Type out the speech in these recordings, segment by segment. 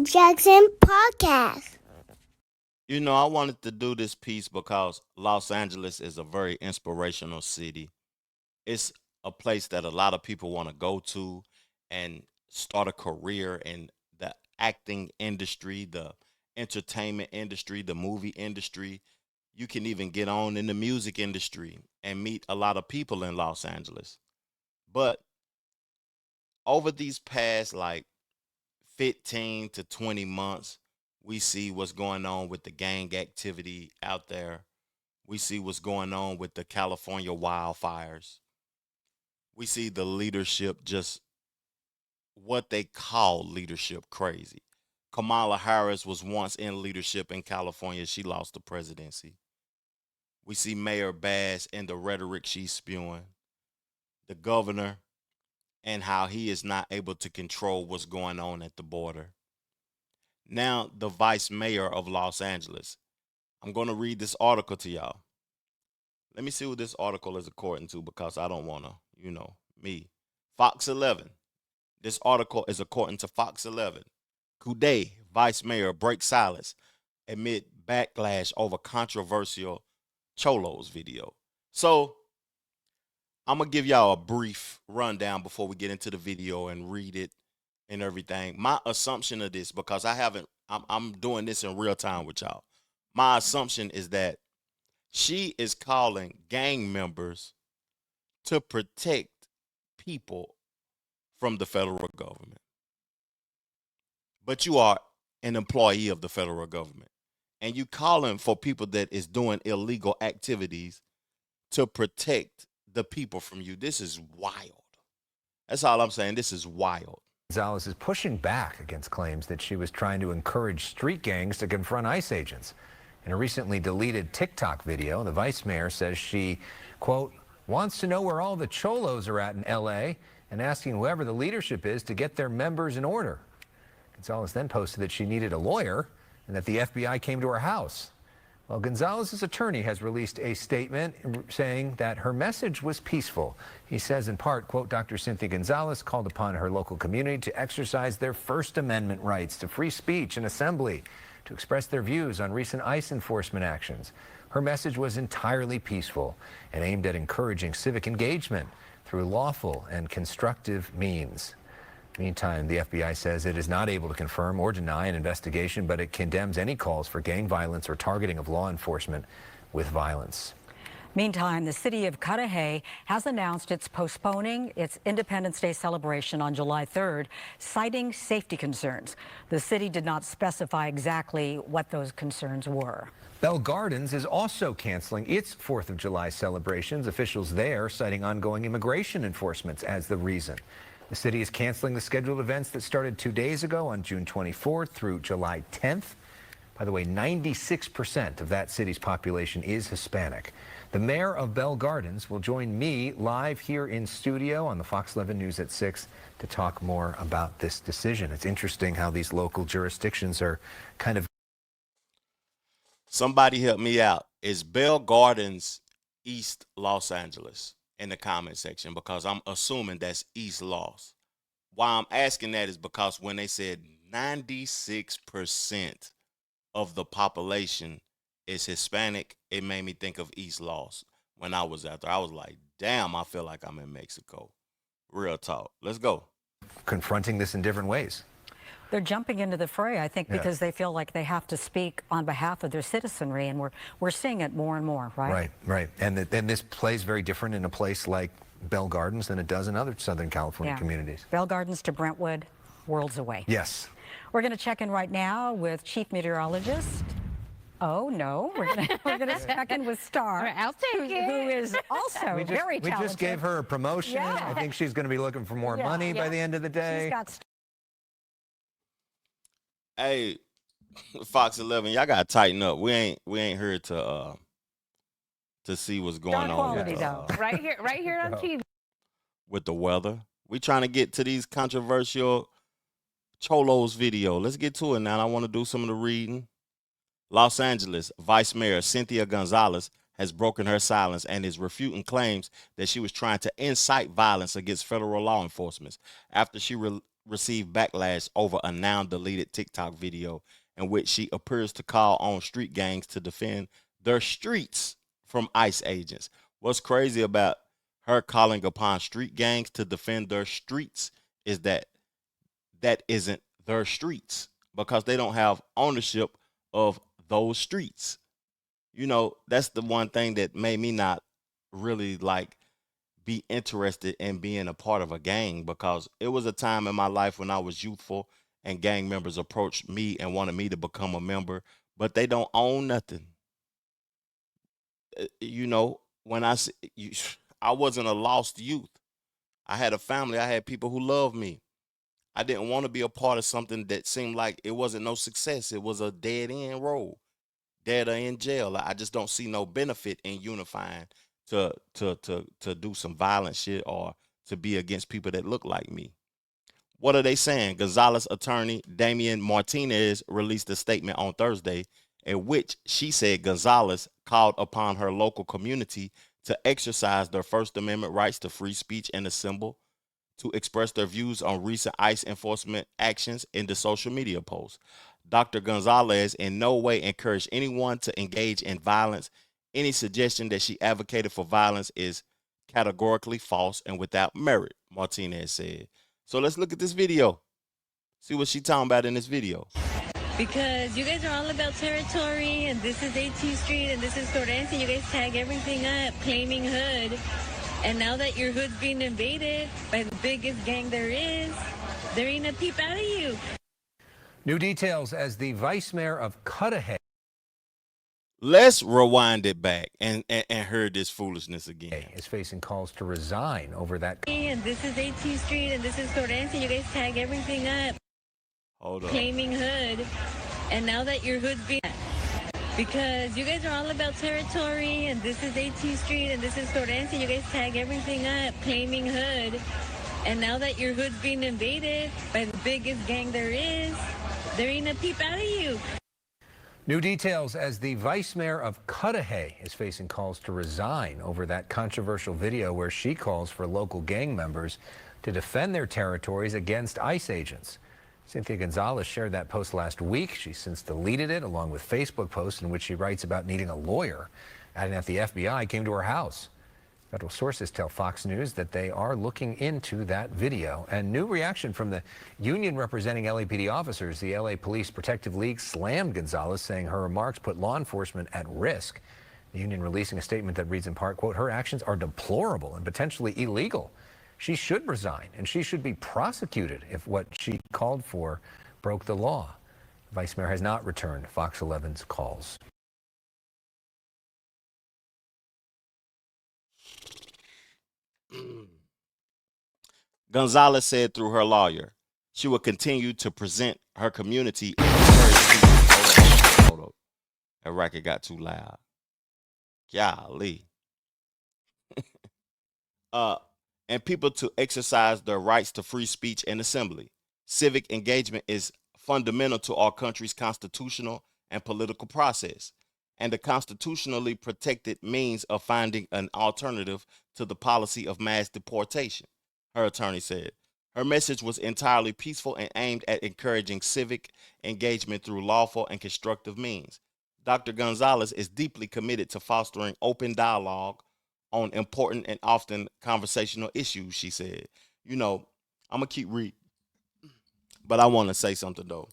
Jackson Podcast. You know, I wanted to do this piece because Los Angeles is a very inspirational city. It's a place that a lot of people want to go to and start a career in the acting industry, the entertainment industry, the movie industry. You can even get on in the music industry and meet a lot of people in Los Angeles. But over these past like 15 to 20 months, we see what's going on with the gang activity out there. We see what's going on with the California wildfires. We see the leadership just what they call leadership crazy. Kamala Harris was once in leadership in California. She lost the presidency. We see Mayor Bass and the rhetoric she's spewing, the governor, and how he is not able to control what's going on at the border. Now, the vice mayor of Los Angeles. I'm going to read this article to y'all. Let me see what this article is according to because I don't want to, me. Fox 11. This article is according to Fox 11. Cudahy, vice mayor, breaks silence amid backlash over controversial Cholos video. So, I'm going to give y'all a brief rundown before we get into the video and read it and everything. My assumption of this, because I'm doing this in real time with y'all. My assumption is that she is calling gang members to protect people from the federal government. But you are an employee of the federal government, and you calling for people that is doing illegal activities to protect the people from you. This is wild. That's all I'm saying. This is wild. Gonzalez is pushing back against claims that she was trying to encourage street gangs to confront ICE agents. In a recently deleted TikTok video, the vice mayor says she, quote, wants to know where all the cholos are at in L.A. and asking whoever the leadership is to get their members in order. Gonzalez then posted that she needed a lawyer and that the FBI came to her house. Well, Gonzalez's attorney has released a statement saying that her message was peaceful. He says in part, quote, Dr. Cynthia Gonzalez called upon her local community to exercise their First Amendment rights to free speech and assembly, to express their views on recent ICE enforcement actions. Her message was entirely peaceful and aimed at encouraging civic engagement through lawful and constructive means. Meantime, the FBI says it is not able to confirm or deny an investigation, but it condemns any calls for gang violence or targeting of law enforcement with violence. Meantime, the city of Cudahy has announced it's postponing its Independence Day celebration on July 3rd, citing safety concerns. The city did not specify exactly what those concerns were. Bell Gardens is also canceling its 4th of July celebrations, officials there citing ongoing immigration enforcement as the reason. The city is canceling the scheduled events that started 2 days ago on June 24th through July 10th. By the way, 96% of that city's population is Hispanic. The mayor of Bell Gardens will join me live here in studio on the Fox 11 News at 6 to talk more about this decision. It's interesting how these local jurisdictions are kind of... Somebody help me out. Is Bell Gardens East Los Angeles? In the comment section, because I'm assuming that's East Los. Why I'm asking that is because when they said 96% of the population is Hispanic, it made me think of East Los. When I was out there, I was like, damn, I feel like I'm in Mexico. Real talk. Let's go. Confronting this in different ways. They're jumping into the fray, I think, because they feel like they have to speak on behalf of their citizenry, and we're seeing it more and more, right? Right. And then this plays very different in a place like Bell Gardens than it does in other Southern California communities. Bell Gardens to Brentwood, worlds away. Yes. We're going to check in right now with Chief Meteorologist. Oh, no, we're gonna check in with Star, I'll take it. who is also very talented. We just gave her a promotion. Yeah. I think she's going to be looking for more money by the end of the day. She's got Hey, Fox 11, y'all gotta tighten up. We ain't here to see what's going on quality, with, though. Right here on TV. with the weather. We trying to get to these controversial Cholos video. Let's get to it now. I want to do some of the reading. Los Angeles Vice Mayor Cynthia Gonzalez has broken her silence and is refuting claims that she was trying to incite violence against federal law enforcement after she received backlash over a now deleted TikTok video in which she appears to call on street gangs to defend their streets from ICE agents. What's crazy about her calling upon street gangs to defend their streets is that isn't their streets because they don't have ownership of those streets. That's the one thing that made me not really like be interested in being a part of a gang, because it was a time in my life when I was youthful and gang members approached me and wanted me to become a member, but they don't own nothing. When I wasn't a lost youth. I had a family. I had people who loved me. I didn't want to be a part of something that seemed like it wasn't no success. It was a dead end road, dead or in jail. I just don't see no benefit in unifying to do some violent shit or to be against people that look like me. What are they saying? Gonzalez attorney Damian Martinez released a statement on Thursday in which she said Gonzalez called upon her local community to exercise their First Amendment rights to free speech and assemble, to express their views on recent ICE enforcement actions in the social media post. Dr. Gonzalez in no way encouraged anyone to engage in violence. Any suggestion that she advocated for violence is categorically false and without merit, Martinez said. So let's look at this video. See what she talking about in this video. Because you guys are all about territory, and this is 18th Street, and this is Torrance, and you guys tag everything up, claiming hood. And now that your hood's being invaded by the biggest gang there ain't a peep out of you. New details as the vice mayor of Cudahy Let's rewind it back and hear this foolishness again. is facing calls to resign over that. And this is 18th Street, and this is Torrance, and you guys tag everything up. Hold up. Claiming hood. And now that your hood's being... Because you guys are all about territory, and this is 18th Street, and this is Torrance, and you guys tag everything up, claiming hood. And now that your hood's being invaded by the biggest gang there ain't a peep out of you. New details as the vice mayor of Cudahy is facing calls to resign over that controversial video where she calls for local gang members to defend their territories against ICE agents. Cynthia Gonzalez shared that post last week. She's since deleted it, along with Facebook posts in which she writes about needing a lawyer, adding that the FBI came to her house. Federal sources tell Fox News that they are looking into that video. And new reaction from the union representing LAPD officers. The LA Police Protective League slammed Gonzalez, saying her remarks put law enforcement at risk. The union releasing a statement that reads in part, quote, her actions are deplorable and potentially illegal. She should resign, and she should be prosecuted if what she called for broke the law. The vice mayor has not returned Fox 11's calls. Gonzalez said through her lawyer, she will continue to present her community. Hold up. That record got too loud. Golly. And people to exercise their rights to free speech and assembly. Civic engagement is fundamental to our country's constitutional and political process, and the constitutionally protected means of finding an alternative to the policy of mass deportation, her attorney said. Her message was entirely peaceful and aimed at encouraging civic engagement through lawful and constructive means. Dr. Gonzalez is deeply committed to fostering open dialogue on important and often conversational issues, she said. I'm going to keep reading, but I want to say something, though.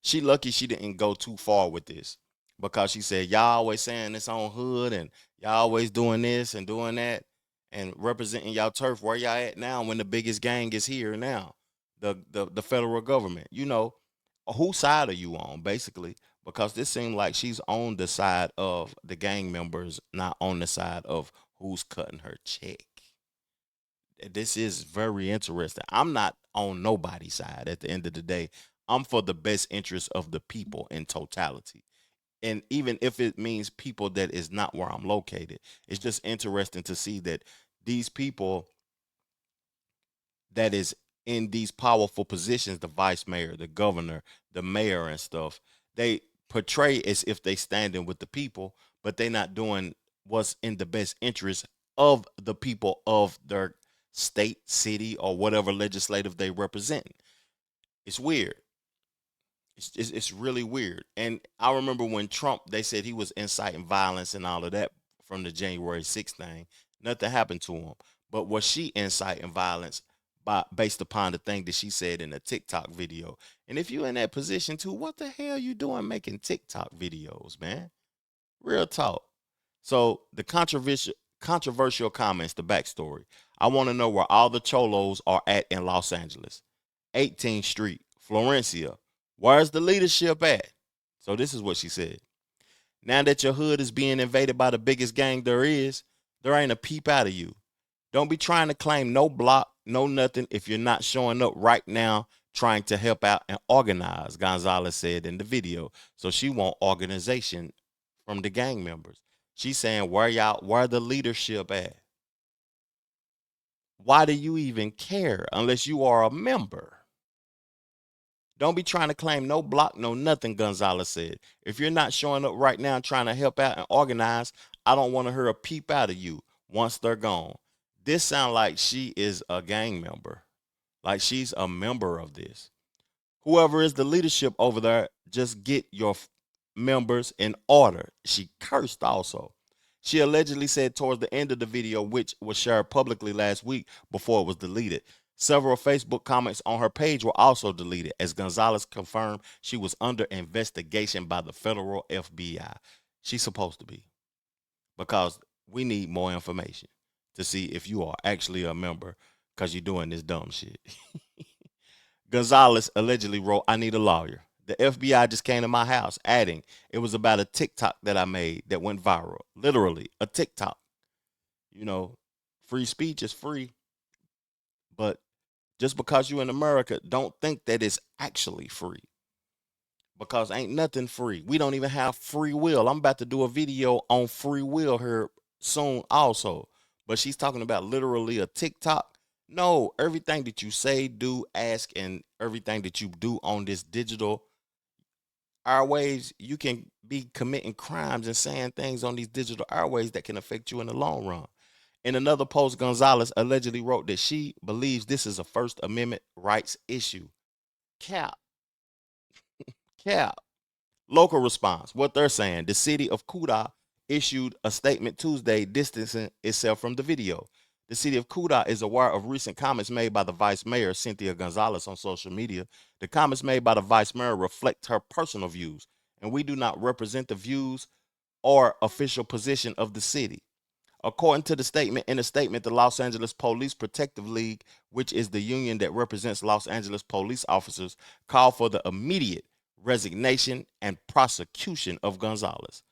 She lucky she didn't go too far with this, because she said, y'all always saying this on hood, and y'all always doing this and doing that and representing y'all turf. Where y'all at now when the biggest gang is here now? The federal government. Whose side are you on, basically? Because this seemed like she's on the side of the gang members, not on the side of who's cutting her check. This is very interesting. I'm not on nobody's side at the end of the day. I'm for the best interest of the people in totality. And even if it means people that is not where I'm located, it's just interesting to see that these people that is in these powerful positions, the vice mayor, the governor, the mayor and stuff, they portray as if they standing with the people, but they not doing what's in the best interest of the people of their state, city, or whatever legislative they represent. It's weird. It's really weird. And I remember when Trump, they said he was inciting violence and all of that from the January 6th thing. Nothing happened to him. But was she inciting violence based upon the thing that she said in the TikTok video? And if you're in that position too, what the hell you doing making TikTok videos, man? Real talk. So the controversial comments, the backstory. I want to know where all the cholos are at in Los Angeles. 18th Street, Florencia. Where's the leadership at? So this is what she said. Now that your hood is being invaded by the biggest gang there is, there ain't a peep out of you. Don't be trying to claim no block, no nothing if you're not showing up right now trying to help out and organize, Gonzalez said in the video. So she want organization from the gang members. She's saying, where the leadership at? Why do you even care unless you are a member? Don't be trying to claim no block, no nothing, Gonzalez said. If you're not showing up right now trying to help out and organize, I don't want to hear a peep out of you once they're gone. This sounds like she is a gang member, like she's a member of this. Whoever is the leadership over there, just get your members in order. She cursed also. She allegedly said towards the end of the video, which was shared publicly last week before it was deleted. Several Facebook comments on her page were also deleted, as Gonzalez confirmed she was under investigation by the federal FBI. She's supposed to be, because we need more information to see if you are actually a member, because you're doing this dumb shit. Gonzalez allegedly wrote, I need a lawyer. The FBI just came to my house, adding, it was about a TikTok that I made that went viral. Literally, a TikTok. You know, free speech is free. But just because you're in America, don't think that it's actually free. Because ain't nothing free. We don't even have free will. I'm about to do a video on free will here soon also. But she's talking about literally a TikTok. No, everything that you say, do, ask, and everything that you do on this digital airwaves, you can be committing crimes and saying things on these digital airwaves that can affect you in the long run. In another post, Gonzalez allegedly wrote that she believes this is a First Amendment rights issue. Cap. Local response. What they're saying, the city of Cudahy issued a statement Tuesday distancing itself from the video. The city of Cudahy is aware of recent comments made by the vice mayor, Cynthia Gonzalez, on social media. The comments made by the vice mayor reflect her personal views, and we do not represent the views or official position of the city. According to the statement, the Los Angeles Police Protective League, which is the union that represents Los Angeles police officers, called for the immediate resignation and prosecution of Gonzalez.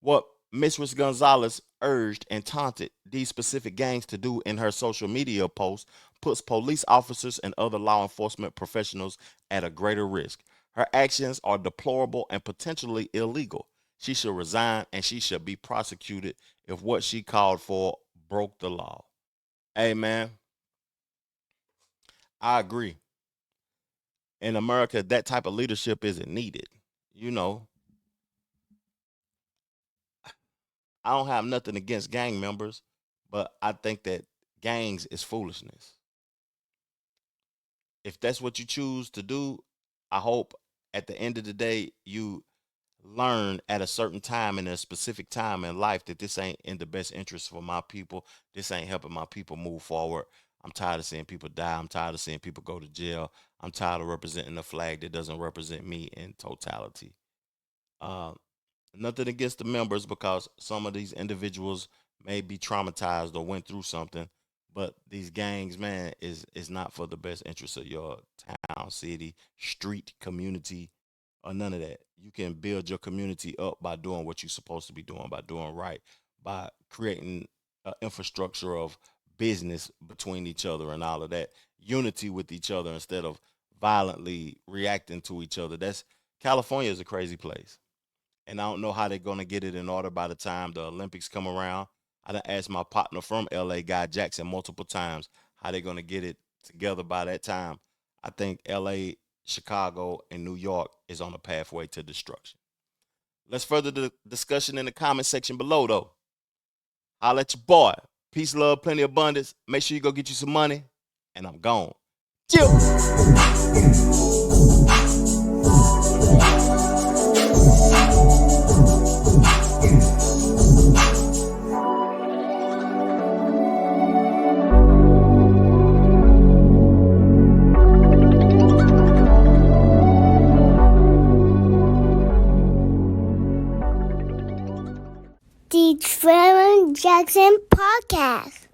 What Mistress Gonzalez urged and taunted these specific gangs to do in her social media post puts police officers and other law enforcement professionals at a greater risk. Her actions are deplorable and potentially illegal. She should resign and she should be prosecuted if what she called for broke the law. Hey, man, I agree. In America, that type of leadership isn't needed. You know, I don't have nothing against gang members, but I think that gangs is foolishness. If that's what you choose to do, I hope at the end of the day you learn at a certain time in a specific time in life that this ain't in the best interest for my people. This ain't helping my people move forward. I'm tired of seeing people die. I'm tired of seeing people go to jail. I'm tired of representing a flag that doesn't represent me in totality. Uh, Nothing against the members, because some of these individuals may be traumatized or went through something, but these gangs, man, is not for the best interest of your town, city, street, community, or none of that. You can build your community up by doing what you're supposed to be doing, by doing right, by creating an infrastructure of business between each other and all of that, unity with each other instead of violently reacting to each other. That's California is a crazy place, and I don't know how they're gonna get it in order by the time the Olympics come around. I done asked my partner from LA, Guy Jackson, multiple times how they're gonna get it together by that time. I think LA, Chicago, and New York is on a pathway to destruction. Let's further the discussion in the comment section below, though. I'll let your boy. Peace, love, plenty of abundance. Make sure you go get you some money, and I'm gone. Chill. Jackson Podcast.